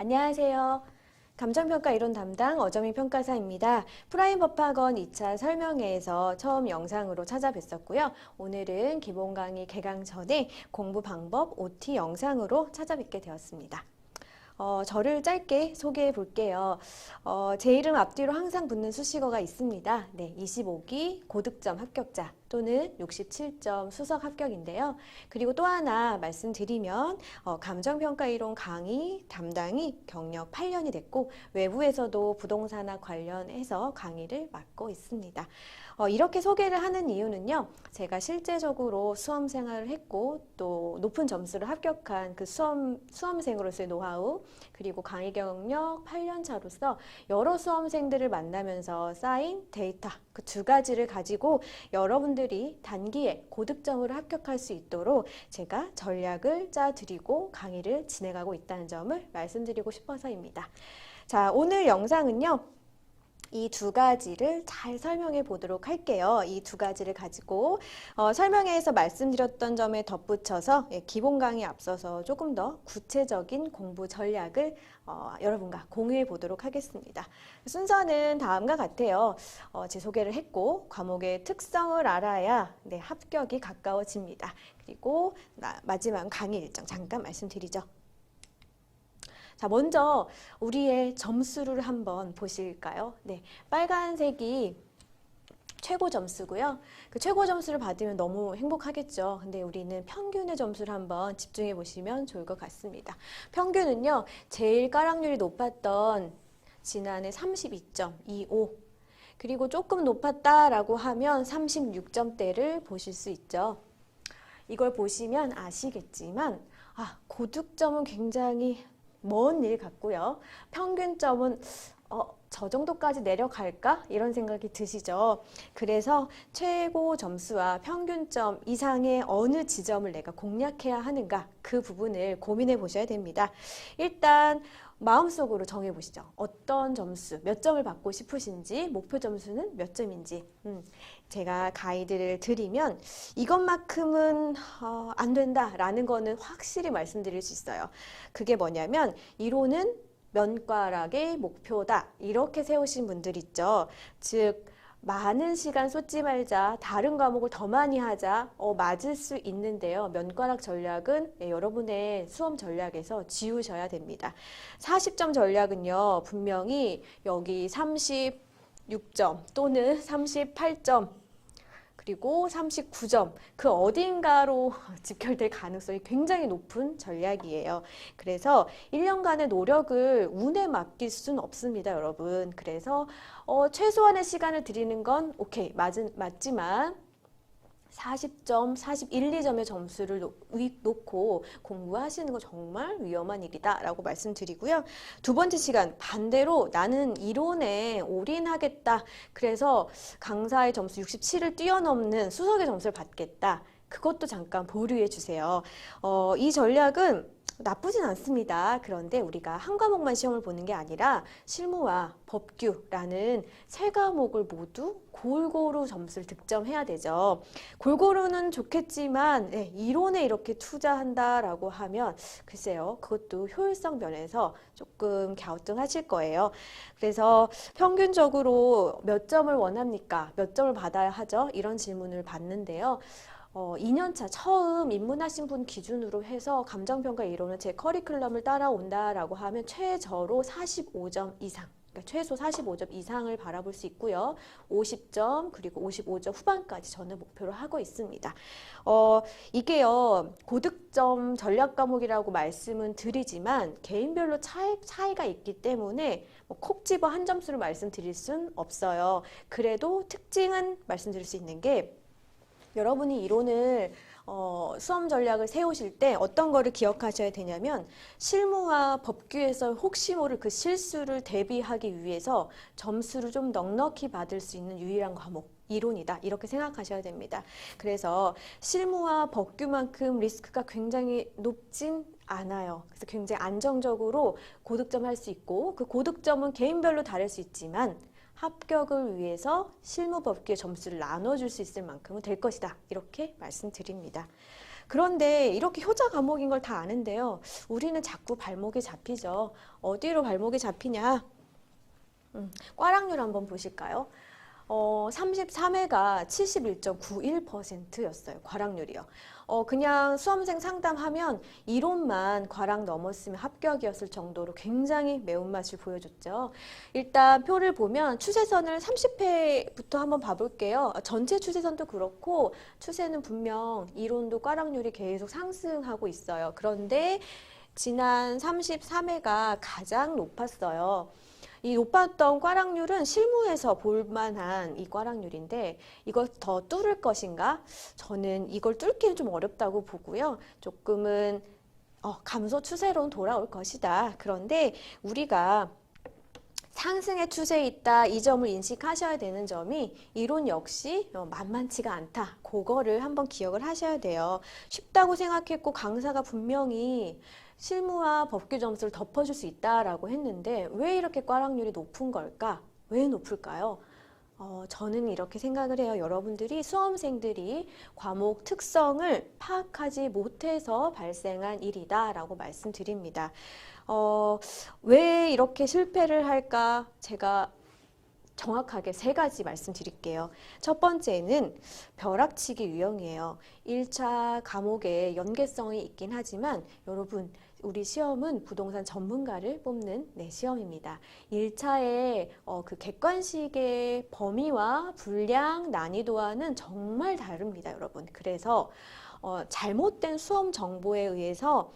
안녕하세요. 감정평가 이론 담당 어점이 평가사입니다. 프라임 법학원 2차 설명회에서 처음 영상으로 찾아뵀었고요. 오늘은 기본 강의 개강 전에 공부 방법 OT 영상으로 찾아뵙게 되었습니다. 저를 짧게 소개해 볼게요. 제 이름 앞뒤로 항상 붙는 수식어가 있습니다. 네, 25기 고득점 합격자 또는 67점 수석 합격인데요. 그리고 또 하나 말씀드리면 감정평가 이론 강의 담당이 경력 8년이 됐고 외부에서도 부동산학 관련해서 강의를 맡고 있습니다. 이렇게 소개를 하는 이유는요. 제가 실제적으로 수험 생활을 했고 또 높은 점수를 합격한 그 수험생으로서의 노하우 그리고 강의 경력 8년 차로서 여러 수험생들을 만나면서 쌓인 데이터 그 두 가지를 가지고 여러분들이 단기에 고득점으로 합격할 수 있도록 제가 전략을 짜드리고 강의를 진행하고 있다는 점을 말씀드리고 싶어서입니다. 자, 오늘 영상은요. 이 두 가지를 잘 설명해 보도록 할게요. 이 두 가지를 가지고 설명회에서 말씀드렸던 점에 덧붙여서 기본 강의 앞서서 조금 더 구체적인 공부 전략을 여러분과 공유해 보도록 하겠습니다. 순서는 다음과 같아요. 제 소개를 했고 과목의 특성을 알아야 합격이 가까워집니다. 그리고 마지막 강의 일정 잠깐 말씀드리죠. 자, 먼저 우리의 점수를 한번 보실까요? 네, 빨간색이 최고 점수고요. 그 최고 점수를 받으면 너무 행복하겠죠. 근데 우리는 평균의 점수를 한번 집중해 보시면 좋을 것 같습니다. 평균은요, 제일 까락률이 높았던 지난해 32.25 그리고 조금 높았다라고 하면 36점대를 보실 수 있죠. 이걸 보시면 아시겠지만 고득점은 굉장히 먼 일 같고요. 평균점은 저 정도까지 내려갈까? 이런 생각이 드시죠. 그래서 최고 점수와 평균점 이상의 어느 지점을 내가 공략해야 하는가? 그 부분을 고민해 보셔야 됩니다. 일단 마음속으로 정해보시죠. 어떤 점수, 몇 점을 받고 싶으신지, 목표 점수는 몇 점인지. 제가 가이드를 드리면 이것만큼은 안 된다라는 거는 확실히 말씀드릴 수 있어요. 그게 뭐냐면 이론은 면과락의 목표다. 이렇게 세우신 분들 있죠. 즉 많은 시간 쏟지 말자, 다른 과목을 더 많이 하자, 맞을 수 있는데요. 면과락 전략은 여러분의 수험 전략에서 지우셔야 됩니다. 40점 전략은요, 분명히 여기 36점 또는 38점 그리고 39점 그 어딘가로 집결될 가능성이 굉장히 높은 전략이에요. 그래서 1년간의 노력을 운에 맡길 수는 없습니다, 여러분. 그래서 최소한의 시간을 드리는 건 오케이, 맞지만 40점, 41, 2점의 점수를 놓고 공부하시는 건 정말 위험한 일이다 라고 말씀드리고요. 두 번째 시간 반대로 나는 이론에 올인하겠다. 그래서 강사의 점수 67을 뛰어넘는 수석의 점수를 받겠다. 그것도 잠깐 보류해 주세요. 이 전략은 나쁘진 않습니다. 그런데 우리가 한 과목만 시험을 보는 게 아니라 실무와 법규라는 세 과목을 모두 골고루 점수를 득점해야 되죠. 골고루는 좋겠지만 이론에 이렇게 투자한다라고 하면 글쎄요. 그것도 효율성 면에서 조금 갸우뚱하실 거예요. 그래서 평균적으로 몇 점을 원합니까? 몇 점을 받아야 하죠? 이런 질문을 받는데요. 2년차 처음 입문하신 분 기준으로 해서 감정평가 이론은 제 커리큘럼을 따라온다라고 하면 최저로 45점 이상, 그러니까 최소 45점 이상을 바라볼 수 있고요. 50점 그리고 55점 후반까지 저는 목표로 하고 있습니다. 이게요 고득점 전략 과목이라고 말씀은 드리지만 개인별로 차이가 있기 때문에 콕 집어 한 점수를 말씀드릴 순 없어요. 그래도 특징은 말씀드릴 수 있는 게 여러분이 이론을 수험 전략을 세우실 때 어떤 거를 기억하셔야 되냐면 실무와 법규에서 혹시 모를 그 실수를 대비하기 위해서 점수를 좀 넉넉히 받을 수 있는 유일한 과목 이론이다 이렇게 생각하셔야 됩니다. 그래서 실무와 법규만큼 리스크가 굉장히 높진 않아요. 그래서 굉장히 안정적으로 고득점 할 수 있고 그 고득점은 개인별로 다를 수 있지만 합격을 위해서 실무법규의 점수를 나눠줄 수 있을 만큼은 될 것이다. 이렇게 말씀드립니다. 그런데 이렇게 효자 과목인 걸 다 아는데요. 우리는 자꾸 발목이 잡히죠. 어디로 발목이 잡히냐? 꽈락률 한번 보실까요? 33회가 71.91%였어요. 과락률이요. 그냥 수험생 상담하면 이론만 과락 넘었으면 합격이었을 정도로 굉장히 매운맛을 보여줬죠. 일단 표를 보면 추세선을 30회부터 한번 봐볼게요. 전체 추세선도 그렇고 추세는 분명 이론도 과락률이 계속 상승하고 있어요. 그런데 지난 33회가 가장 높았어요. 이 높았던 꽈락률은 실무에서 볼만한 이 꽈락률인데 이걸 더 뚫을 것인가? 저는 이걸 뚫기는 좀 어렵다고 보고요. 조금은 감소 추세로는 돌아올 것이다. 그런데 우리가 상승의 추세에 있다. 이 점을 인식하셔야 되는 점이 이론 역시 만만치가 않다. 그거를 한번 기억을 하셔야 돼요. 쉽다고 생각했고 강사가 분명히 실무와 법규 점수를 덮어줄 수 있다라고 했는데 왜 이렇게 꽈락률이 높은 걸까? 왜 높을까요? 저는 이렇게 생각을 해요. 여러분들이 수험생들이 과목 특성을 파악하지 못해서 발생한 일이다라고 말씀드립니다. 왜 이렇게 실패를 할까? 제가 정확하게 3가지 말씀드릴게요. 첫 번째는 벼락치기 유형이에요. 1차 과목에 연계성이 있긴 하지만 여러분 우리 시험은 부동산 전문가를 뽑는 시험입니다. 1차의 그 객관식의 범위와 분량, 난이도와는 정말 다릅니다, 여러분. 그래서 잘못된 수험 정보에 의해서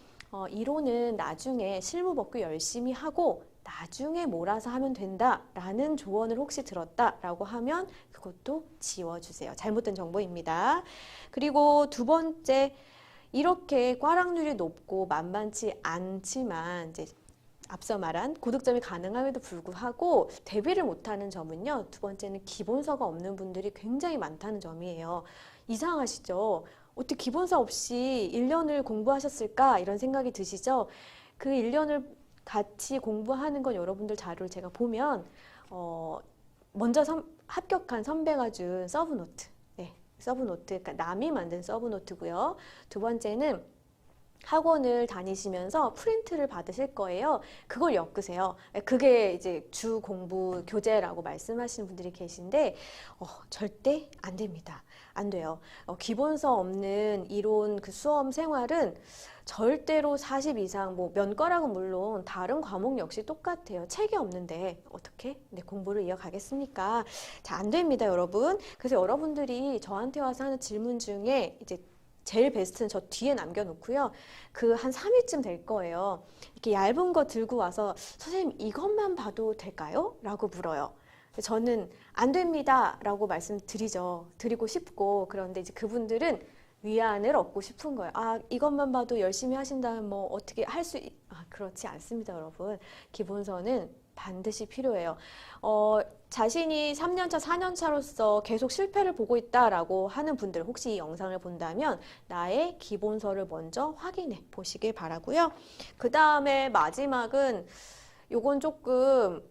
이론은 나중에 실무법규 열심히 하고 나중에 몰아서 하면 된다라는 조언을 혹시 들었다라고 하면 그것도 지워주세요. 잘못된 정보입니다. 그리고 두 번째, 이렇게 꽈락률이 높고 만만치 않지만 이제 앞서 말한 고득점이 가능함에도 불구하고 대비를 못하는 점은요. 두 번째는 기본서가 없는 분들이 굉장히 많다는 점이에요. 이상하시죠? 어떻게 기본서 없이 1년을 공부하셨을까? 이런 생각이 드시죠? 그 1년을 같이 공부하는 건 여러분들 자료를 제가 보면 먼저 합격한 선배가 준 서브노트, 서브노트, 그러니까 남이 만든 서브노트고요. 두 번째는 학원을 다니시면서 프린트를 받으실 거예요. 그걸 엮으세요. 그게 이제 주 공부 교재라고 말씀하시는 분들이 계신데 절대 안 됩니다. 안 돼요. 기본서 없는 이론 그 수험 생활은 절대로 40 이상, 뭐 면과락은 물론 다른 과목 역시 똑같아요. 책이 없는데 어떻게 공부를 이어가겠습니까? 자, 안 됩니다, 여러분. 그래서 여러분들이 저한테 와서 하는 질문 중에 이제 제일 베스트는 저 뒤에 남겨놓고요. 그 한 3일쯤 될 거예요. 이렇게 얇은 거 들고 와서 선생님 이것만 봐도 될까요? 라고 물어요. 저는 안 됩니다 라고 말씀드리죠. 드리고 싶고, 그런데 이제 그분들은 위안을 얻고 싶은 거예요. 아, 이것만 봐도 열심히 하신다면 뭐 어떻게 할 수, 그렇지 않습니다, 여러분. 기본서는 반드시 필요해요. 자신이 3년차, 4년차로서 계속 실패를 보고 있다라고 하는 분들 혹시 이 영상을 본다면 나의 기본서를 먼저 확인해 보시길 바라고요. 그 다음에 마지막은 요건 조금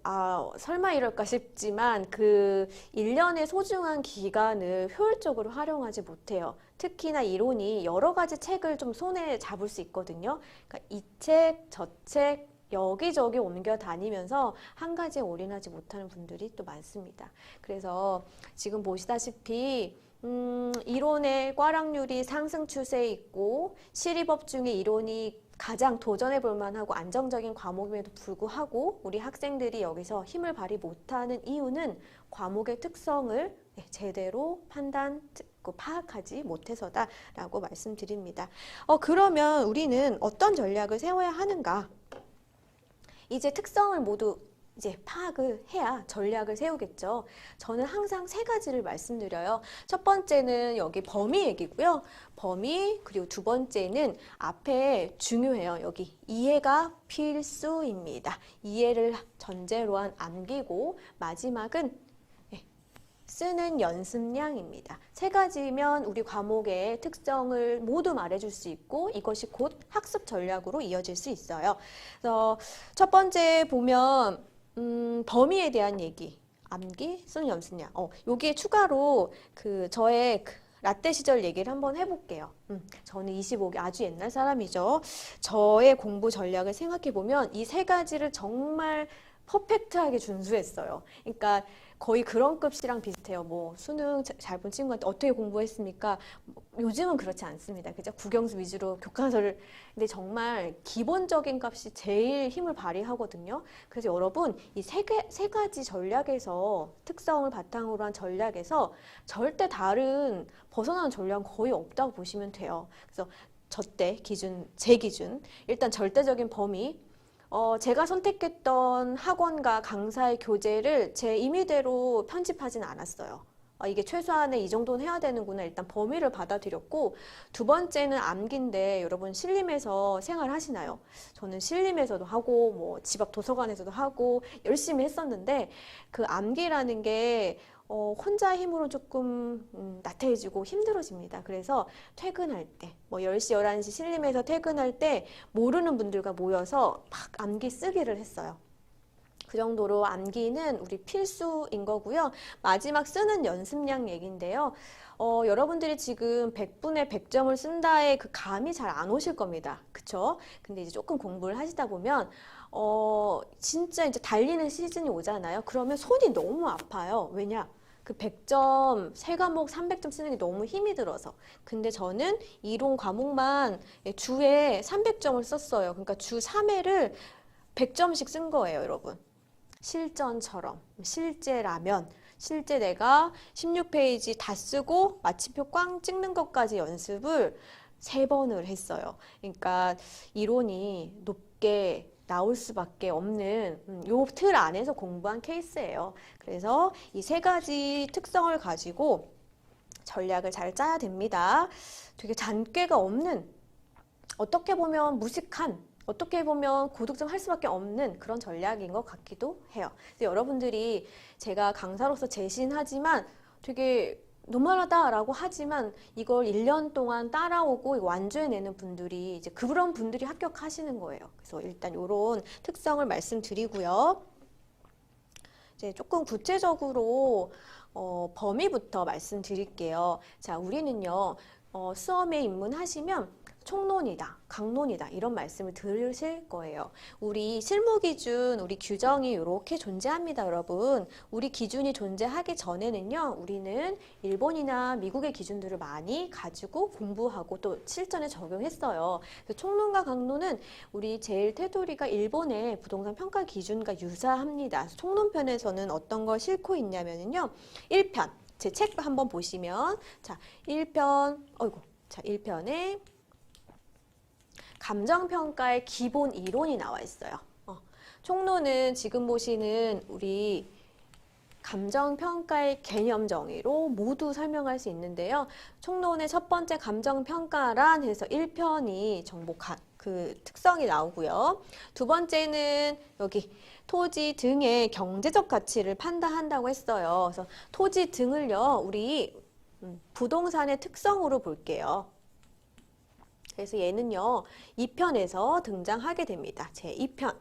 설마 이럴까 싶지만 그 1년의 소중한 기간을 효율적으로 활용하지 못해요. 특히나 이론이 여러 가지 책을 좀 손에 잡을 수 있거든요. 그러니까 이 책, 저 책 여기저기 옮겨 다니면서 한 가지에 올인하지 못하는 분들이 또 많습니다. 그래서 지금 보시다시피 이론의 꽈락률이 상승 추세에 있고 시리법 중에 이론이 가장 도전해 볼 만하고 안정적인 과목임에도 불구하고 우리 학생들이 여기서 힘을 발휘 못하는 이유는 과목의 특성을 제대로 파악하지 못해서다라고 말씀드립니다. 그러면 우리는 어떤 전략을 세워야 하는가? 이제 특성을 모두 이제 파악을 해야 전략을 세우겠죠. 저는 항상 3가지를 말씀드려요. 첫 번째는 여기 범위 얘기고요. 범위, 그리고 두 번째는 앞에 중요해요. 여기 이해가 필수입니다. 이해를 전제로 한 암기고, 마지막은 쓰는 연습량입니다. 3가지면 우리 과목의 특성을 모두 말해줄 수 있고 이것이 곧 학습 전략으로 이어질 수 있어요. 그래서 첫 번째 보면 범위에 대한 얘기. 암기, 쓰는 연습량. 여기에 추가로 저의 라떼 시절 얘기를 한번 해볼게요. 저는 25기 아주 옛날 사람이죠. 저의 공부 전략을 생각해보면 이 세 가지를 정말 퍼펙트하게 준수했어요. 그러니까 거의 그런 급이랑 비슷해요. 뭐 수능 잘 본 친구한테 어떻게 공부했습니까? 요즘은 그렇지 않습니다. 그죠? 국영수 위주로 교과서를. 근데 정말 기본적인 값이 제일 힘을 발휘하거든요. 그래서 여러분 이 세 가지 전략에서 특성을 바탕으로 한 전략에서 절대 다른 벗어나는 전략은 거의 없다고 보시면 돼요. 그래서 제 기준 일단 절대적인 범위 제가 선택했던 학원과 강사의 교재를 제 임의대로 편집하진 않았어요. 이게 최소한의 이 정도는 해야 되는구나. 일단 범위를 받아들였고, 두 번째는 암기인데 여러분 신림에서 생활하시나요? 저는 신림에서도 하고 뭐 집 앞 도서관에서도 하고 열심히 했었는데 그 암기라는 게 혼자 힘으로 조금 나태해지고 힘들어집니다. 그래서 퇴근할 때, 뭐 10시, 11시 신림에서 퇴근할 때 모르는 분들과 모여서 막 암기 쓰기를 했어요. 그 정도로 암기는 우리 필수인 거고요. 마지막 쓰는 연습량 얘기인데요. 여러분들이 지금 100분에 100점을 쓴다에 그 감이 잘 안 오실 겁니다. 그쵸? 근데 이제 조금 공부를 하시다 보면 진짜 이제 달리는 시즌이 오잖아요. 그러면 손이 너무 아파요. 왜냐? 그 100점, 세 과목 300점 쓰는 게 너무 힘이 들어서. 근데 저는 이론 과목만 주에 300점을 썼어요. 그러니까 주 3회를 100점씩 쓴 거예요, 여러분. 실전처럼. 실제라면. 실제 내가 16페이지 다 쓰고 마침표 꽝 찍는 것까지 연습을 3번을 했어요. 그러니까 이론이 높게 나올 수밖에 없는 요 틀 안에서 공부한 케이스예요. 그래서 이 세 가지 특성을 가지고 전략을 잘 짜야 됩니다. 되게 잔꾀가 없는, 어떻게 보면 무식한, 어떻게 보면 고득점 할 수밖에 없는 그런 전략인 것 같기도 해요. 여러분들이 제가 강사로서 제신하지만 되게 노멀하다라고 하지만 이걸 1년 동안 따라오고 완주해내는 분들이 이제 그런 분들이 합격하시는 거예요. 그래서 일단 이런 특성을 말씀드리고요. 이제 조금 구체적으로 범위부터 말씀드릴게요. 자, 우리는요 수험에 입문하시면 총론이다, 강론이다 이런 말씀을 들으실 거예요. 우리 실무 기준, 우리 규정이 이렇게 존재합니다, 여러분. 우리 기준이 존재하기 전에는요, 우리는 일본이나 미국의 기준들을 많이 가지고 공부하고 또 실전에 적용했어요. 총론과 강론은 우리 제일 테두리가 일본의 부동산 평가 기준과 유사합니다. 총론편에서는 어떤 걸 싣고 있냐면요, 1편, 제 책 한번 보시면, 자, 1편, 자, 1편에 감정평가의 기본 이론이 나와 있어요. 총론은 지금 보시는 우리 감정평가의 개념 정의로 모두 설명할 수 있는데요. 총론의 첫 번째 감정평가란 해서 1편이 그 특성이 나오고요. 두 번째는 여기 토지 등의 경제적 가치를 판단한다고 했어요. 그래서 토지 등을요, 우리 부동산의 특성으로 볼게요. 그래서 얘는요, 2편에서 등장하게 됩니다. 제 2편.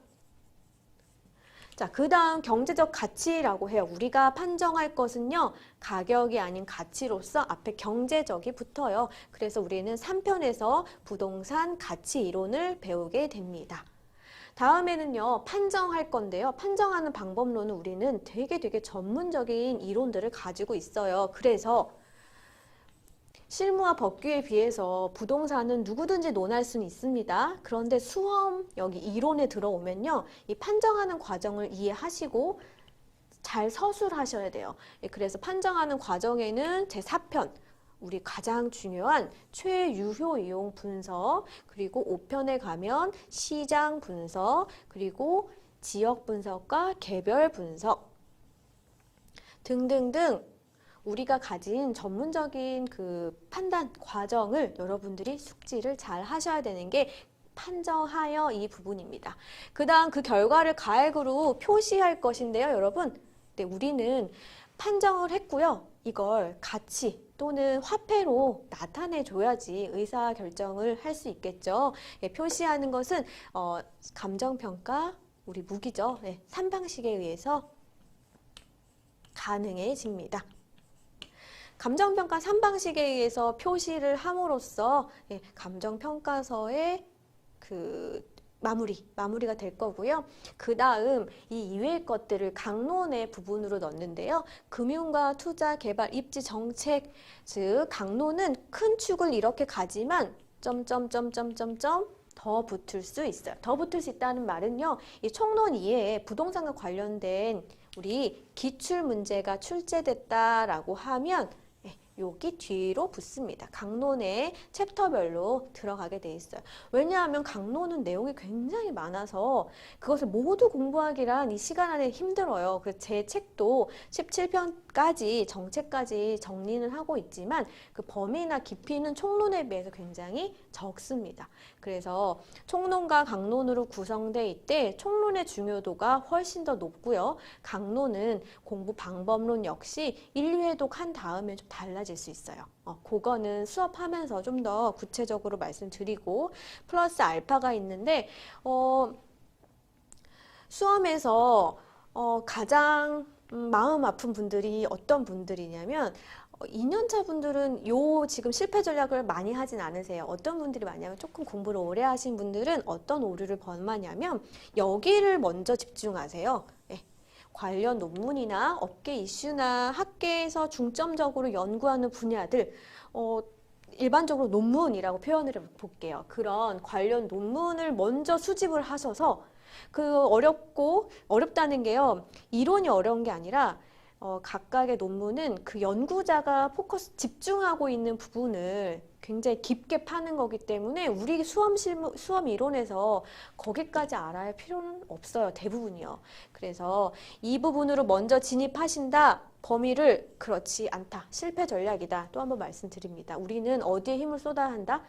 자, 그 다음 경제적 가치라고 해요. 우리가 판정할 것은요, 가격이 아닌 가치로서 앞에 경제적이 붙어요. 그래서 우리는 3편에서 부동산 가치 이론을 배우게 됩니다. 다음에는요, 판정할 건데요. 판정하는 방법론은 우리는 되게 전문적인 이론들을 가지고 있어요. 그래서 실무와 법규에 비해서 부동산은 누구든지 논할 수는 있습니다. 그런데 수험 여기 이론에 들어오면요, 이 판정하는 과정을 이해하시고 잘 서술하셔야 돼요. 그래서 판정하는 과정에는 제4편, 우리 가장 중요한 최유효 이용 분석, 그리고 5편에 가면 시장 분석, 그리고 지역 분석과 개별 분석 등등등 우리가 가진 전문적인 그 판단 과정을 여러분들이 숙지를 잘 하셔야 되는 게 판정하여 이 부분입니다. 그 다음 그 결과를 가액으로 표시할 것인데요, 여러분. 네, 우리는 판정을 했고요. 이걸 가치 또는 화폐로 나타내 줘야지 의사결정을 할 수 있겠죠. 예, 표시하는 것은 감정평가, 우리 무기죠. 네, 3방식에 의해서 가능해집니다. 감정평가 3방식에 의해서 표시를 함으로써 감정평가서의 마무리가 될 거고요. 그 다음 이 이외의 것들을 강론의 부분으로 넣는데요. 금융과 투자, 개발, 입지, 정책, 즉 강론은 큰 축을 이렇게 가지만 점점점점점점 더 붙을 수 있어요. 더 붙을 수 있다는 말은요. 이 총론 이외에 부동산과 관련된 우리 기출 문제가 출제됐다라고 하면 여기 뒤로 붙습니다. 강론의 챕터별로 들어가게 돼 있어요. 왜냐하면 강론은 내용이 굉장히 많아서 그것을 모두 공부하기란 이 시간 안에 힘들어요. 그래서 제 책도 17편까지 정책까지 정리는 하고 있지만 그 범위나 깊이는 총론에 비해서 굉장히 적습니다. 그래서 총론과 강론으로 구성돼 있대 총론의 중요도가 훨씬 더 높고요. 강론은 공부 방법론 역시 1, 2회독 한 다음에 좀 달라질 수 있어요. 그거는 수업하면서 좀 더 구체적으로 말씀드리고 플러스 알파가 있는데 수험에서 가장 마음 아픈 분들이 어떤 분들이냐면 2년차 분들은 지금 실패 전략을 많이 하진 않으세요. 어떤 분들이 많이 하면 조금 공부를 오래 하신 분들은 어떤 오류를 범하냐면 여기를 먼저 집중하세요. 관련 논문이나 업계 이슈나 학계에서 중점적으로 연구하는 분야들 일반적으로 논문이라고 표현을 볼게요. 그런 관련 논문을 먼저 수집을 하셔서 어렵다는 게요. 이론이 어려운 게 아니라 각각의 논문은 그 연구자가 집중하고 있는 부분을 굉장히 깊게 파는 거기 때문에 우리 수험 이론에서 거기까지 알아야 할 필요는 없어요. 대부분이요. 그래서 이 부분으로 먼저 진입하신다. 범위를 그렇지 않다. 실패 전략이다. 또 한번 말씀드립니다. 우리는 어디에 힘을 쏟아야 한다?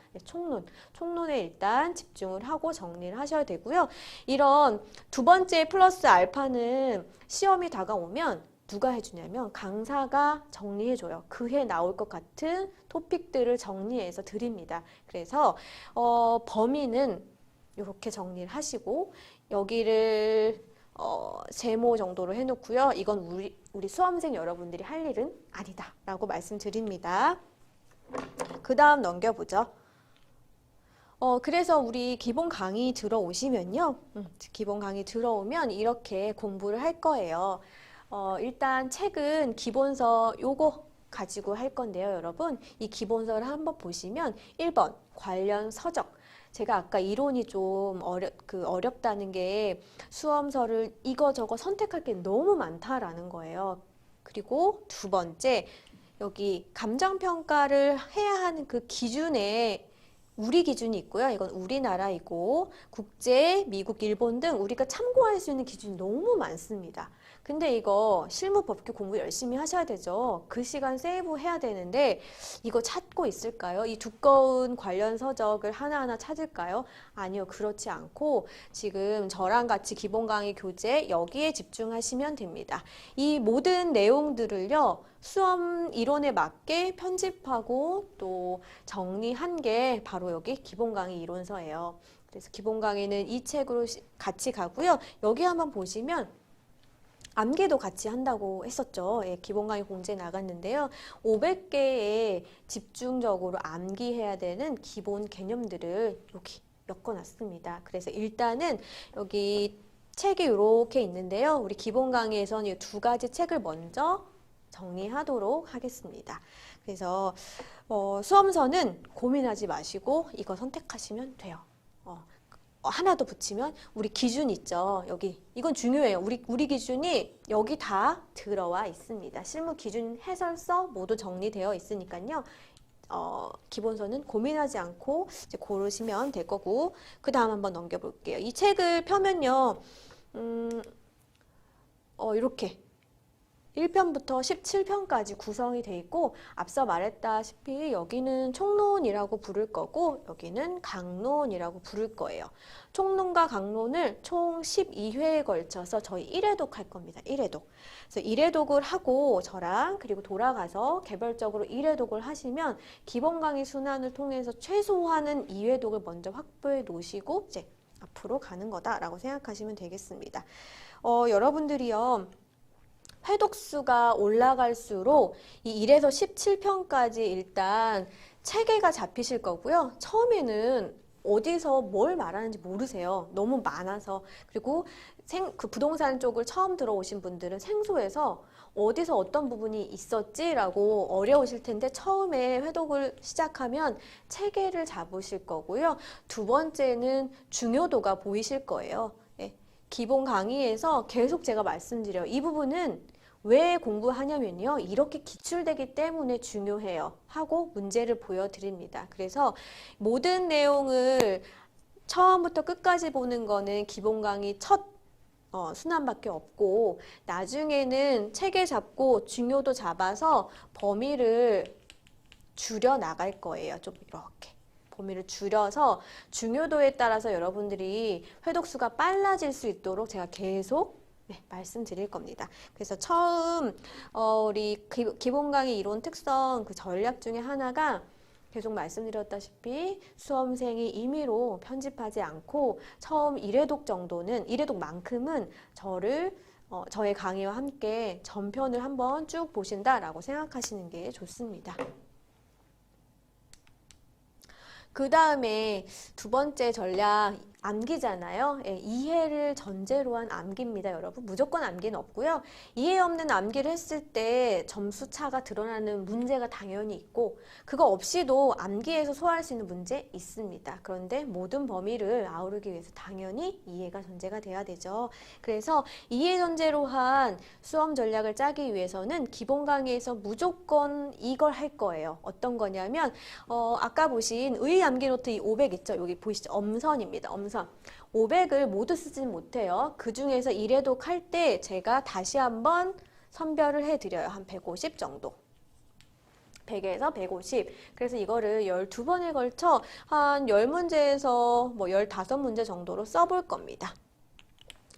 총론에 일단 집중을 하고 정리를 하셔야 되고요. 이런 두 번째 플러스 알파는 시험이 다가오면 누가 해주냐면 강사가 정리해줘요. 그해 나올 것 같은 토픽들을 정리해서 드립니다. 그래서 범위는 이렇게 정리를 하시고 여기를 제모 정도로 해놓고요. 이건 우리 수험생 여러분들이 할 일은 아니다 라고 말씀드립니다. 그 다음 넘겨보죠. 그래서 우리 기본 강의 들어오시면요. 기본 강의 들어오면 이렇게 공부를 할 거예요. 일단 책은 기본서 요거 가지고 할 건데요, 여러분. 이 기본서를 한번 보시면 1번 관련 서적. 제가 아까 이론이 좀 어렵다는 게 수험서를 이거저거 선택할 게 너무 많다라는 거예요. 그리고 두 번째, 여기 감정평가를 해야 하는 그 기준에 우리 기준이 있고요. 이건 우리나라이고 국제, 미국, 일본 등 우리가 참고할 수 있는 기준이 너무 많습니다. 근데 이거 실무법규 공부 열심히 하셔야 되죠. 그 시간 세이브 해야 되는데 이거 찾고 있을까요? 이 두꺼운 관련 서적을 하나하나 찾을까요? 아니요. 그렇지 않고 지금 저랑 같이 기본 강의 교재 여기에 집중하시면 됩니다. 이 모든 내용들을요. 수험 이론에 맞게 편집하고 또 정리한 게 바로 여기 기본 강의 이론서예요. 그래서 기본 강의는 이 책으로 같이 가고요. 여기 한번 보시면 암기도 같이 한다고 했었죠. 기본 강의 공지에 나갔는데요. 500개의 집중적으로 암기해야 되는 기본 개념들을 여기 엮어놨습니다. 그래서 일단은 여기 책이 이렇게 있는데요. 우리 기본 강의에서는 이 두 가지 책을 먼저 정리하도록 하겠습니다. 그래서 수험서는 고민하지 마시고 이거 선택하시면 돼요. 하나 더 붙이면 우리 기준 있죠. 여기 이건 중요해요. 우리 기준이 여기 다 들어와 있습니다. 실무 기준 해설서 모두 정리되어 있으니까요. 기본서는 고민하지 않고 이제 고르시면 될 거고 그 다음 한번 넘겨볼게요. 이 책을 펴면요. 이렇게 1편부터 17편까지 구성이 돼 있고 앞서 말했다시피 여기는 총론이라고 부를 거고 여기는 강론이라고 부를 거예요. 총론과 강론을 총 12회에 걸쳐서 저희 1회독 할 겁니다. 1회독. 그래서 1회독을 하고 저랑 그리고 돌아가서 개별적으로 1회독을 하시면 기본 강의 순환을 통해서 최소한은 2회독을 먼저 확보해 놓으시고 이제 앞으로 가는 거다라고 생각하시면 되겠습니다. 여러분들이요. 회독수가 올라갈수록 이 1에서 17편까지 일단 체계가 잡히실 거고요. 처음에는 어디서 뭘 말하는지 모르세요. 너무 많아서. 그리고 그 부동산 쪽을 처음 들어오신 분들은 생소해서 어디서 어떤 부분이 있었지라고 어려우실 텐데 처음에 회독을 시작하면 체계를 잡으실 거고요. 두 번째는 중요도가 보이실 거예요. 예, 기본 강의에서 계속 제가 말씀드려요. 이 부분은 왜 공부하냐면요. 이렇게 기출되기 때문에 중요해요. 하고 문제를 보여드립니다. 그래서 모든 내용을 처음부터 끝까지 보는 거는 기본 강의 첫 순환밖에 없고 나중에는 체계 잡고 중요도 잡아서 범위를 줄여 나갈 거예요. 좀 이렇게. 범위를 줄여서 중요도에 따라서 여러분들이 회독수가 빨라질 수 있도록 제가 계속 말씀드릴 겁니다. 그래서 처음 우리 기본 강의 이론 특성 그 전략 중에 하나가 계속 말씀드렸다시피 수험생이 임의로 편집하지 않고 처음 1회독 정도는 1회독만큼은 저의 강의와 함께 전편을 한번 쭉 보신다라고 생각하시는 게 좋습니다. 그 다음에 두 번째 전략 암기잖아요. 예, 이해를 전제로 한 암기입니다, 여러분. 무조건 암기는 없고요. 이해 없는 암기를 했을 때 점수 차가 드러나는 문제가 당연히 있고 그거 없이도 암기해서 소화할 수 있는 문제 있습니다. 그런데 모든 범위를 아우르기 위해서 당연히 이해가 전제가 돼야 되죠. 그래서 이해 전제로 한 수험 전략을 짜기 위해서는 기본 강의에서 무조건 이걸 할 거예요. 어떤 거냐면 아까 보신 의 암기 노트 이 500 있죠? 여기 보이시죠? 엄선입니다. 엄선. 500을 모두 쓰진 못해요. 그 중에서 1회독 할 때 제가 다시 한번 선별을 해드려요. 한 150 정도. 100에서 150. 그래서 이거를 12번에 걸쳐 한 10문제에서 뭐 15문제 정도로 써볼 겁니다.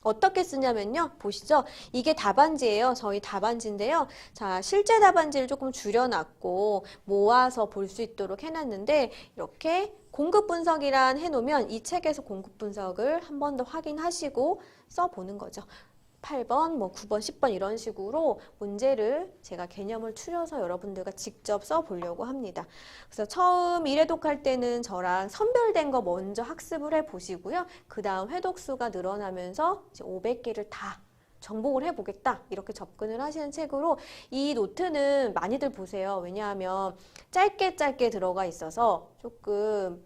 어떻게 쓰냐면요. 보시죠. 이게 답안지예요. 저희 답안지인데요. 자, 실제 답안지를 조금 줄여놨고 모아서 볼 수 있도록 해놨는데 이렇게 공급 분석이란 해놓으면 이 책에서 공급 분석을 한 번 더 확인하시고 써보는 거죠. 8번, 뭐 9번, 10번 이런 식으로 문제를 제가 개념을 추려서 여러분들과 직접 써보려고 합니다. 그래서 처음 1회독 할 때는 저랑 선별된 거 먼저 학습을 해보시고요. 그 다음 회독수가 늘어나면서 이제 500개를 다 정복을 해보겠다 이렇게 접근을 하시는 책으로 이 노트는 많이들 보세요. 왜냐하면 짧게 들어가 있어서 조금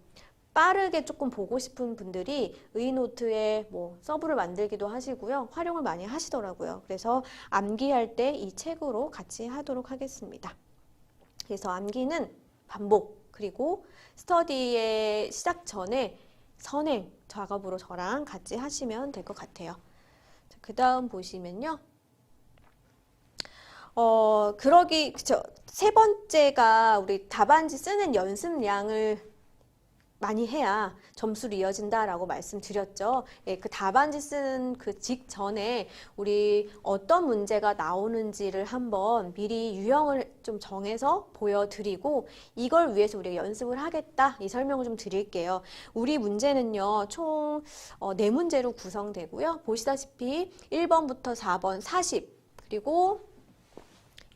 빠르게 조금 보고 싶은 분들이 의노트에 뭐 서브를 만들기도 하시고요. 활용을 많이 하시더라고요. 그래서 암기할 때 이 책으로 같이 하도록 하겠습니다. 그래서 암기는 반복 그리고 스터디의 시작 전에 선행 작업으로 저랑 같이 하시면 될 것 같아요. 그 다음 보시면요. 그쵸. 세 번째가 우리 답안지 쓰는 연습량을 많이 해야 점수로 이어진다라고 말씀드렸죠. 예, 그 답안지 쓰는 그 직전에 우리 어떤 문제가 나오는지를 한번 미리 유형을 좀 정해서 보여드리고 이걸 위해서 우리가 연습을 하겠다 이 설명을 좀 드릴게요. 우리 문제는요 총 4문제로 구성되고요. 보시다시피 1번부터 4번 40 그리고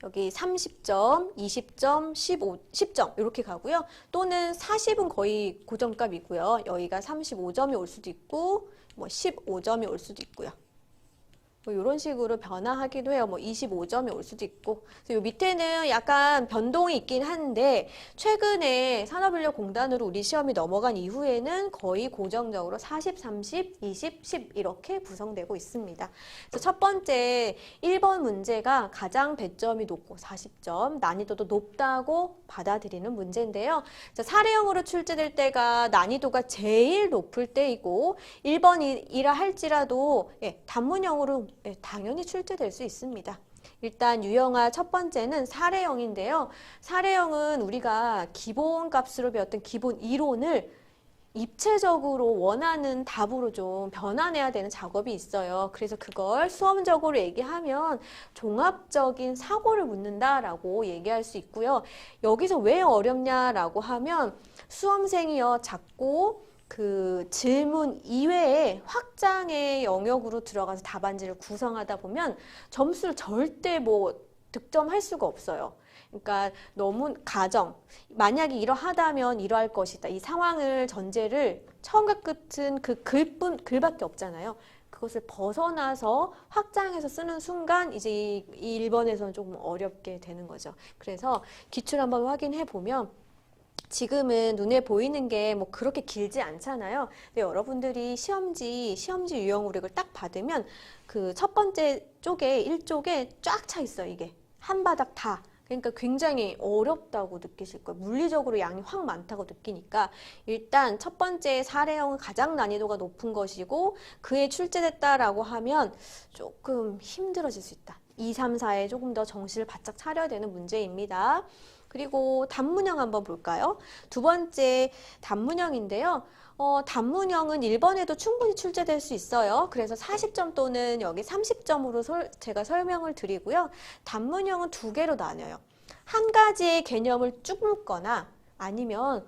여기 30점, 20점, 15, 10점 이렇게 가고요. 또는 40은 거의 고정값이고요. 여기가 35점이 올 수도 있고 뭐 15점이 올 수도 있고요. 뭐 이런 식으로 변화하기도 해요. 뭐 25점이 올 수도 있고. 그래서 요 밑에는 약간 변동이 있긴 한데 최근에 산업인력공단으로 우리 시험이 넘어간 이후에는 거의 고정적으로 40, 30, 20, 10 이렇게 구성되고 있습니다. 그래서 첫 번째 1번 문제가 가장 배점이 높고 40점, 난이도도 높다고 받아들이는 문제인데요. 자, 사례형으로 출제될 때가 난이도가 제일 높을 때이고 1번이라 할지라도 단문형으로 당연히 출제될 수 있습니다. 일단 유형화 첫 번째는 사례형인데요. 사례형은 우리가 기본값으로 배웠던 기본 이론을 입체적으로 원하는 답으로 좀 변환해야 되는 작업이 있어요. 그래서 그걸 수험적으로 얘기하면 종합적인 사고를 묻는다라고 얘기할 수 있고요. 여기서 왜 어렵냐라고 하면 수험생이요 작고 그 질문 이외에 확장의 영역으로 들어가서 답안지를 구성하다 보면 점수를 절대 뭐 득점할 수가 없어요. 그러니까 너무 가정, 만약에 이러하다면 이러할 것이다. 이 상황을 전제를 처음과 끝은 그 글밖에 없잖아요. 그것을 벗어나서 확장해서 쓰는 순간 이제 이 1번에서는 조금 어렵게 되는 거죠. 그래서 기출 한번 확인해 보면 지금은 눈에 보이는 게 뭐 그렇게 길지 않잖아요. 근데 여러분들이 시험지 유형으로 이걸 딱 받으면 그 첫 번째 쪽에 1쪽에 쫙 차 있어요. 이게 한 바닥 다. 그러니까 굉장히 어렵다고 느끼실 거예요. 물리적으로 양이 확 많다고 느끼니까 일단 첫 번째 사례형은 가장 난이도가 높은 것이고 그에 출제됐다라고 하면 조금 힘들어질 수 있다. 2, 3, 4에 조금 더 정신을 바짝 차려야 되는 문제입니다. 그리고 단문형 한번 볼까요? 두 번째 단문형인데요. 단문형은 1번에도 충분히 출제될 수 있어요. 그래서 40점 또는 여기 30점으로 제가 설명을 드리고요. 단문형은 두 개로 나뉘어요. 한 가지의 개념을 쭉 묻거나 아니면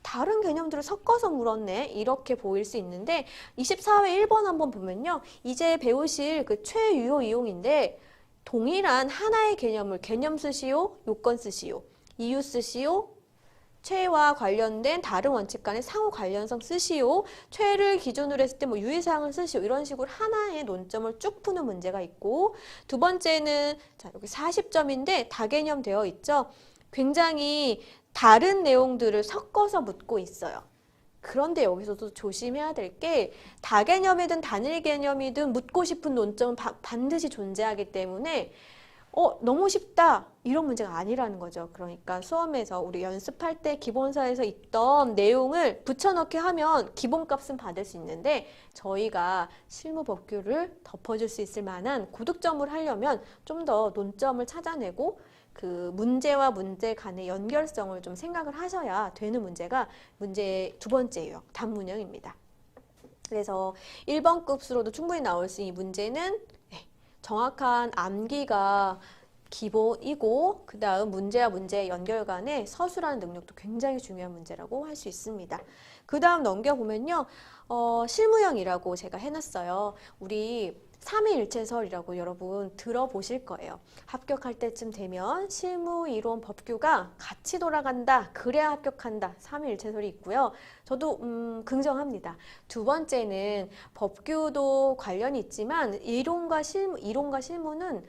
다른 개념들을 섞어서 물었네 이렇게 보일 수 있는데 24회 1번 한번 보면요. 이제 배우실 그 최유효 이용인데 동일한 하나의 개념을 개념 쓰시오, 요건 쓰시오, 이유 쓰시오, 최와 관련된 다른 원칙 간의 상호 관련성 쓰시오, 최를 기준으로 했을 때 뭐 유의사항을 쓰시오 이런 식으로 하나의 논점을 쭉 푸는 문제가 있고 두 번째는 자 여기 40점인데 다개념 되어 있죠. 굉장히 다른 내용들을 섞어서 묻고 있어요. 그런데 여기서도 조심해야 될 게 다개념이든 단일 개념이든 묻고 싶은 논점은 반드시 존재하기 때문에 너무 쉽다 이런 문제가 아니라는 거죠. 그러니까 수험에서 우리 연습할 때 기본서에서 있던 내용을 붙여넣기 하면 기본값은 받을 수 있는데 저희가 실무 법규를 덮어줄 수 있을 만한 고득점을 하려면 좀 더 논점을 찾아내고 그 문제와 문제 간의 연결성을 좀 생각을 하셔야 되는 문제가 문제 두 번째 유형 단문형입니다. 그래서 1번급수로도 충분히 나올 수 있는 이 문제는 정확한 암기가 기본이고 그 다음 문제와 문제의 연결 간의 서술하는 능력도 굉장히 중요한 문제라고 할 수 있습니다. 그 다음 넘겨보면요. 실무형이라고 제가 해놨어요. 우리 3.1일체설이라고 여러분 들어보실 거예요. 합격할 때쯤 되면 실무, 이론, 법규가 같이 돌아간다. 그래야 합격한다. 3.1일체설이 있고요. 저도 긍정합니다. 두 번째는 법규도 관련이 있지만 이론과 실무는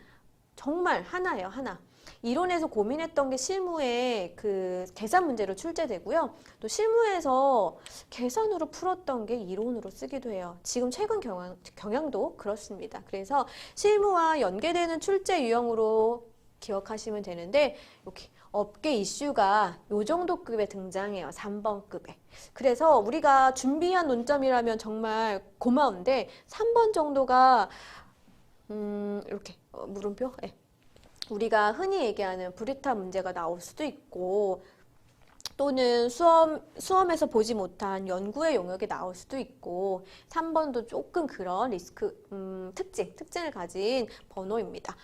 정말 하나예요. 하나. 이론에서 고민했던 게 실무에 그 계산 문제로 출제되고요. 또 실무에서 계산으로 풀었던 게 이론으로 쓰기도 해요. 지금 최근 경향도 그렇습니다. 그래서 실무와 연계되는 출제 유형으로 기억하시면 되는데 이렇게 업계 이슈가 요 정도 급에 등장해요. 3번급에. 그래서 우리가 준비한 논점이라면 정말 고마운데 3번 정도가 이렇게 물음표? 네. 우리가 흔히 얘기하는 불이타 문제가 나올 수도 있고 또는 수험에서 보지 못한 연구의 영역에 나올 수도 있고 3번도 조금 그런 리스크 특징을 가진 번호입니다.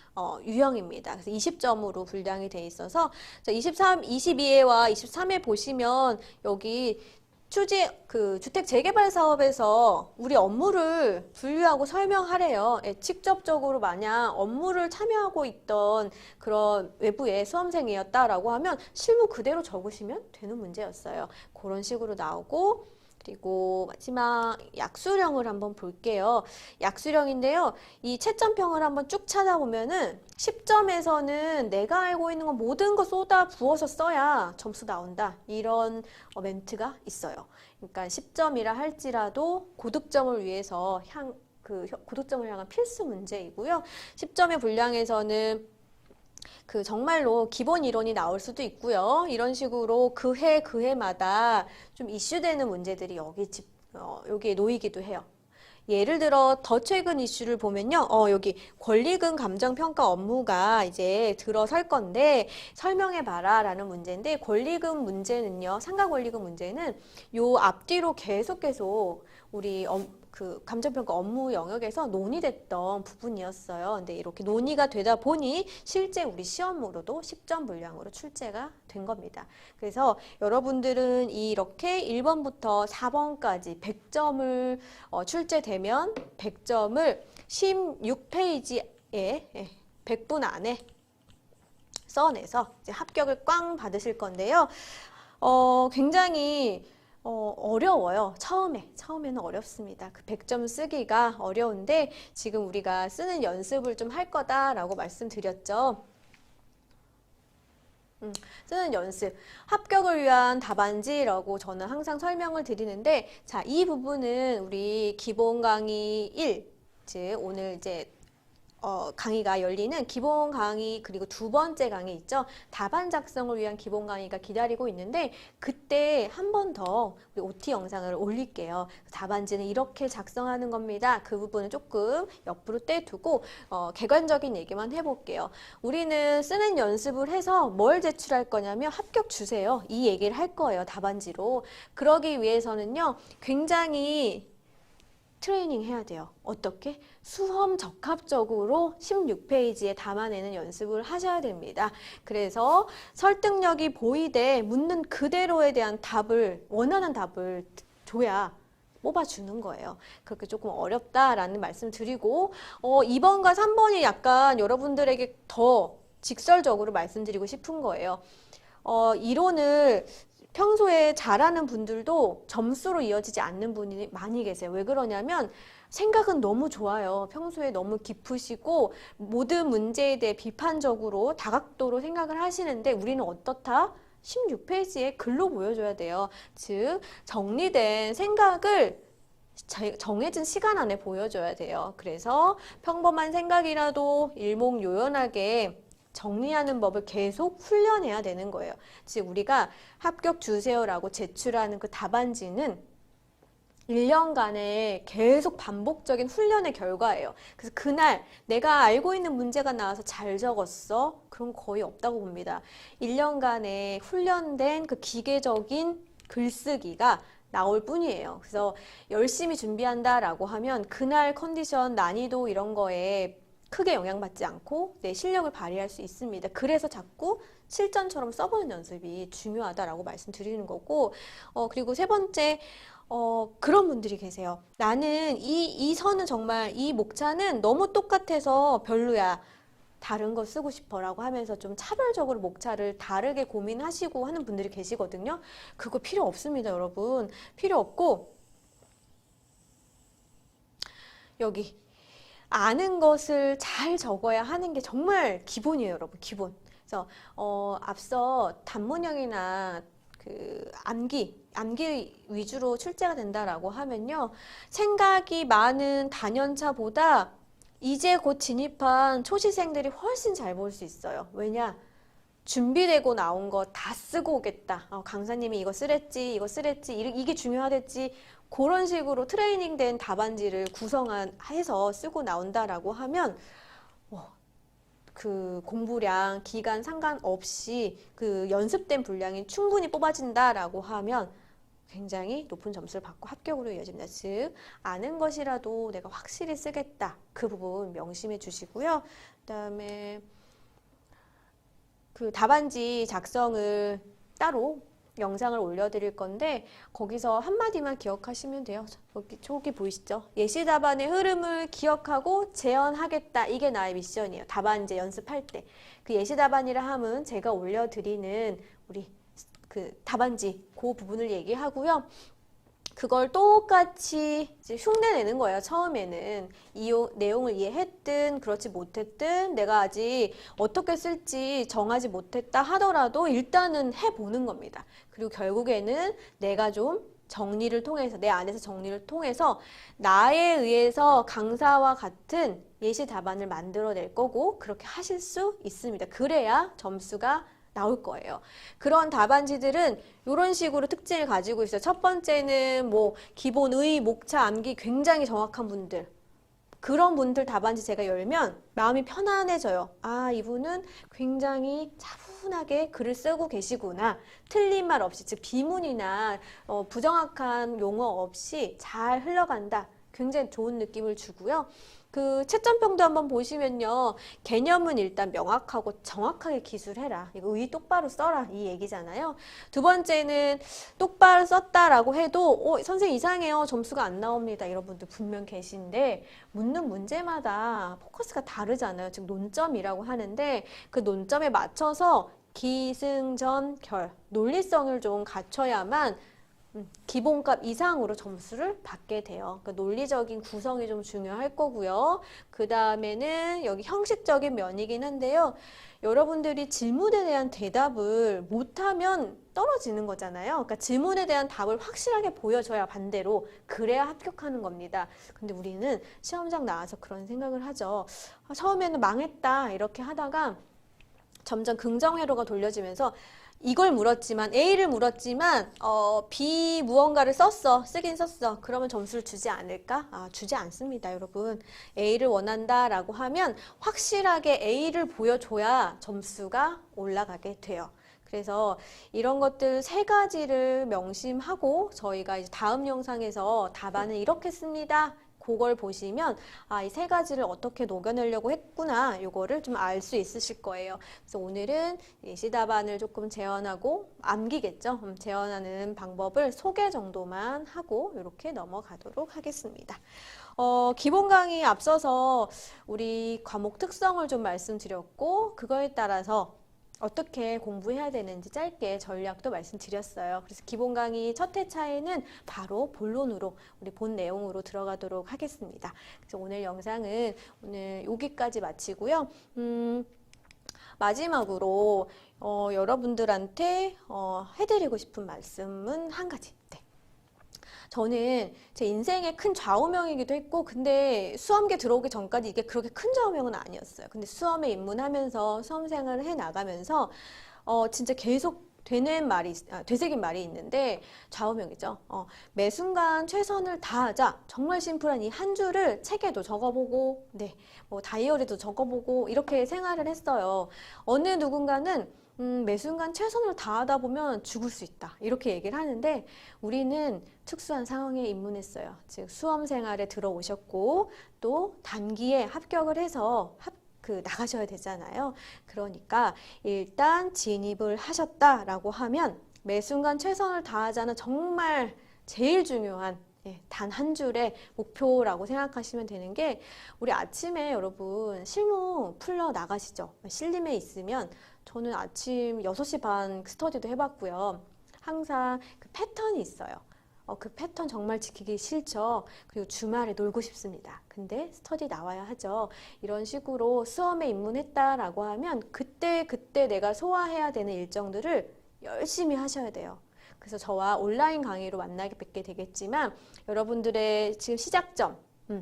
유형입니다. 그래서 20점으로 분량이 돼 있어서 23, 22회와 23회 보시면 여기 주택 재개발 사업에서 우리 업무를 분류하고 설명하래요. 직접적으로 만약 업무를 참여하고 있던 그런 외부의 수험생이었다라고 하면 실무 그대로 적으시면 되는 문제였어요. 그런 식으로 나오고 그리고 마지막 약수령을 한번 볼게요. 약수령인데요. 이 채점평을 한번 쭉 찾아보면은 10점에서는 내가 알고 있는 건 모든 거 쏟아 부어서 써야 점수 나온다. 이런 멘트가 있어요. 그러니까 10점이라 할지라도 고득점을 위해서 고득점을 향한 필수 문제이고요. 10점의 분량에서는 그 정말로 기본 이론이 나올 수도 있고요. 이런 식으로 그 해마다 좀 이슈되는 문제들이 여기에 놓이기도 해요. 예를 들어 더 최근 이슈를 보면요. 여기 권리금 감정평가 업무가 이제 들어설 건데 설명해봐라 라는 문제인데 권리금 문제는요. 상가 권리금 문제는 요 앞뒤로 계속 우리 그 감정평가 업무 영역에서 논의됐던 부분이었어요. 근데 이렇게 논의가 되다 보니 실제 우리 시험으로도 10점 분량으로 출제가 된 겁니다. 그래서 여러분들은 이렇게 1번부터 4번까지 100점을 출제되면 100점을 16페이지에 100분 안에 써내서 이제 합격을 꽝 받으실 건데요. 굉장히 어려워요. 처음에는 어렵습니다. 그 100점 쓰기가 어려운데 지금 우리가 쓰는 연습을 좀 할 거다라고 말씀드렸죠. 쓰는 연습, 합격을 위한 답안지라고 저는 항상 설명을 드리는데, 자, 이 부분은 우리 기본 강의 1, 즉 오늘 이제 강의가 열리는 기본 강의 그리고 두 번째 강의 있죠. 답안 작성을 위한 기본 강의가 기다리고 있는데 그때 한 번 더 우리 OT 영상을 올릴게요. 답안지는 이렇게 작성하는 겁니다. 그 부분은 조금 옆으로 떼두고 객관적인 얘기만 해볼게요. 우리는 쓰는 연습을 해서 뭘 제출할 거냐면 합격 주세요. 이 얘기를 할 거예요. 답안지로. 그러기 위해서는요. 굉장히 트레이닝 해야 돼요. 어떻게? 수험 적합적으로 16페이지에 담아내는 연습을 하셔야 됩니다. 그래서 설득력이 보이되 묻는 그대로에 대한 답을, 원하는 답을 줘야 뽑아주는 거예요. 그렇게 조금 어렵다라는 말씀 드리고 2번과 3번이 약간 여러분들에게 더 직설적으로 말씀드리고 싶은 거예요. 이론을 평소에 잘하는 분들도 점수로 이어지지 않는 분이 많이 계세요. 왜 그러냐면 생각은 너무 좋아요. 평소에 너무 깊으시고 모든 문제에 대해 비판적으로 다각도로 생각을 하시는데 우리는 어떻다? 16페이지에 글로 보여줘야 돼요. 즉 정리된 생각을 정해진 시간 안에 보여줘야 돼요. 그래서 평범한 생각이라도 일목요연하게 정리하는 법을 계속 훈련해야 되는 거예요. 즉 우리가 합격 주세요라고 제출하는 그 답안지는 1년간의 계속 반복적인 훈련의 결과예요. 그래서 그날 내가 알고 있는 문제가 나와서 잘 적었어? 그런 거 거의 없다고 봅니다. 1년간의 훈련된 그 기계적인 글쓰기가 나올 뿐이에요. 그래서 열심히 준비한다라고 하면 그날 컨디션, 난이도 이런 거에 크게 영향받지 않고 내 실력을 발휘할 수 있습니다. 그래서 자꾸 실전처럼 써보는 연습이 중요하다라고 말씀드리는 거고 그리고 세 번째 그런 분들이 계세요. 나는 이 선은 정말 이 목차는 너무 똑같아서 별로야. 다른 거 쓰고 싶어라고 하면서 좀 차별적으로 목차를 다르게 고민하시고 하는 분들이 계시거든요. 그거 필요 없습니다, 여러분. 필요 없고 여기 아는 것을 잘 적어야 하는 게 정말 기본이에요, 여러분. 기본. 그래서 앞서 단문형이나 그 암기 위주로 출제가 된다라고 하면요. 생각이 많은 단연차보다 이제 곧 진입한 초시생들이 훨씬 잘 볼 수 있어요. 왜냐? 준비되고 나온 거 다 쓰고 오겠다. 강사님이 이거 쓰랬지, 이거 쓰랬지, 이게 중요하댔지. 그런 식으로 트레이닝된 답안지를 구성해서 쓰고 나온다라고 하면 그 공부량, 기간 상관없이 그 연습된 분량이 충분히 뽑아진다라고 하면 굉장히 높은 점수를 받고 합격으로 이어집니다. 즉 아는 것이라도 내가 확실히 쓰겠다. 그 부분 명심해 주시고요. 그다음에 그 답안지 작성을 따로 영상을 올려드릴 건데 거기서 한마디만 기억하시면 돼요. 저기 보이시죠? 예시 답안의 흐름을 기억하고 재현하겠다. 이게 나의 미션이에요. 답안지 연습할 때. 그 예시 답안이라 함은 제가 올려드리는 우리 그 답안지 그 부분을 얘기하고요. 그걸 똑같이 이제 흉내내는 거예요. 처음에는 이 내용을 이해했든 그렇지 못했든 내가 아직 어떻게 쓸지 정하지 못했다 하더라도 일단은 해보는 겁니다. 그리고 결국에는 내가 좀 정리를 통해서 내 안에서 정리를 통해서 나에 의해서 강사와 같은 예시 답안을 만들어낼 거고 그렇게 하실 수 있습니다. 그래야 점수가 나올 거예요. 그런 답안지들은 이런 식으로 특징을 가지고 있어요. 첫 번째는 뭐 기본 의, 목차, 암기 굉장히 정확한 분들. 그런 분들 답안지 제가 열면 마음이 편안해져요. 아, 이분은 굉장히 차분하게 글을 쓰고 계시구나. 틀린 말 없이, 즉 비문이나 부정확한 용어 없이 잘 흘러간다. 굉장히 좋은 느낌을 주고요. 그 채점평도 한번 보시면요. 개념은 일단 명확하고 정확하게 기술해라. 이거 의 똑바로 써라. 이 얘기잖아요. 두 번째는 똑바로 썼다라고 해도 선생님 이상해요. 점수가 안 나옵니다. 이런 분들 분명 계신데 묻는 문제마다 포커스가 다르잖아요. 즉 논점이라고 하는데 그 논점에 맞춰서 기승전결, 논리성을 좀 갖춰야만 기본값 이상으로 점수를 받게 돼요. 그러니까 논리적인 구성이 좀 중요할 거고요. 그 다음에는 여기 형식적인 면이긴 한데요. 여러분들이 질문에 대한 대답을 못하면 떨어지는 거잖아요. 그러니까 질문에 대한 답을 확실하게 보여줘야 반대로 그래야 합격하는 겁니다. 근데 우리는 시험장 나와서 그런 생각을 하죠. 처음에는 망했다 이렇게 하다가 점점 긍정회로가 돌려지면서 이걸 물었지만 A를 물었지만 B 무언가를 쓰긴 썼어. 그러면 점수를 주지 않을까? 주지 않습니다, 여러분. A를 원한다라고 하면 확실하게 A를 보여줘야 점수가 올라가게 돼요. 그래서 이런 것들 세 가지를 명심하고 저희가 이제 다음 영상에서 답안을 이렇게 씁니다. 그걸 보시면 이 세 가지를 어떻게 녹여내려고 했구나 이거를 좀 알 수 있으실 거예요. 그래서 오늘은 예시답안을 조금 재현하고 암기겠죠. 재현하는 방법을 소개 정도만 하고 이렇게 넘어가도록 하겠습니다. 기본 강의 앞서서 우리 과목 특성을 좀 말씀드렸고 그거에 따라서 어떻게 공부해야 되는지 짧게 전략도 말씀드렸어요. 그래서 기본 강의 첫 회차에는 바로 본론으로 우리 본 내용으로 들어가도록 하겠습니다. 그래서 오늘 영상은 오늘 여기까지 마치고요. 마지막으로 여러분들한테 해드리고 싶은 말씀은 한 가지. 네. 저는 제 인생의 큰 좌우명이기도 했고 근데 수험계 들어오기 전까지 이게 그렇게 큰 좌우명은 아니었어요. 근데 수험에 입문하면서 수험 생활을 해 나가면서 진짜 계속 되새긴 말이 있는데 좌우명이죠. 매 순간 최선을 다하자. 정말 심플한 이 한 줄을 책에도 적어보고 뭐 다이어리도 적어보고 이렇게 생활을 했어요. 어느 누군가는 매 순간 최선을 다하다 보면 죽을 수 있다. 이렇게 얘기를 하는데 우리는 특수한 상황에 입문했어요. 즉 수험 생활에 들어오셨고 또 단기에 합격을 해서 나가셔야 되잖아요. 그러니까 일단 진입을 하셨다라고 하면 매 순간 최선을 다하자는 정말 제일 중요한 단 한 줄의 목표라고 생각하시면 되는 게 우리 아침에 여러분 실무 풀러 나가시죠. 실림에 있으면 저는 아침 6시 반 스터디도 해봤고요. 항상 그 패턴이 있어요. 그 패턴 정말 지키기 싫죠. 그리고 주말에 놀고 싶습니다. 근데 스터디 나와야 하죠. 이런 식으로 수험에 입문했다라고 하면 그때 내가 소화해야 되는 일정들을 열심히 하셔야 돼요. 그래서 저와 온라인 강의로 만나게 뵙게 되겠지만 여러분들의 지금 시작점,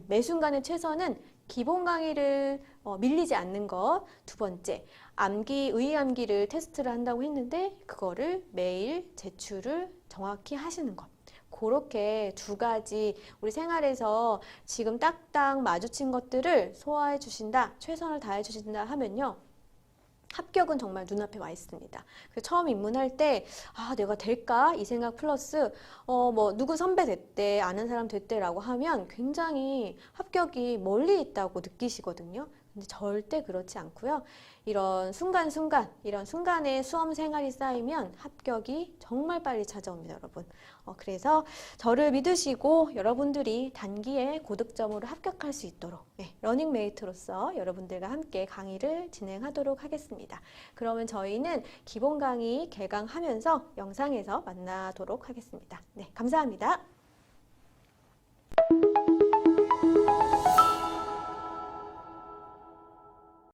매 순간의 최선은 기본 강의를 밀리지 않는 것. 두 번째, 의 암기를 테스트를 한다고 했는데 그거를 매일 제출을 정확히 하시는 것. 그렇게 두 가지 우리 생활에서 지금 딱딱 마주친 것들을 소화해 주신다, 최선을 다해 주신다 하면요. 합격은 정말 눈앞에 와 있습니다. 그래서 처음 입문할 때 내가 될까? 이 생각 플러스 뭐 누구 선배 됐대, 아는 사람 됐대라고 하면 굉장히 합격이 멀리 있다고 느끼시거든요. 근데 절대 그렇지 않고요. 이런 순간에 수험 생활이 쌓이면 합격이 정말 빨리 찾아옵니다, 여러분. 그래서 저를 믿으시고 여러분들이 단기에 고득점으로 합격할 수 있도록 러닝메이트로서 여러분들과 함께 강의를 진행하도록 하겠습니다. 그러면 저희는 기본 강의 개강하면서 영상에서 만나도록 하겠습니다. 네, 감사합니다.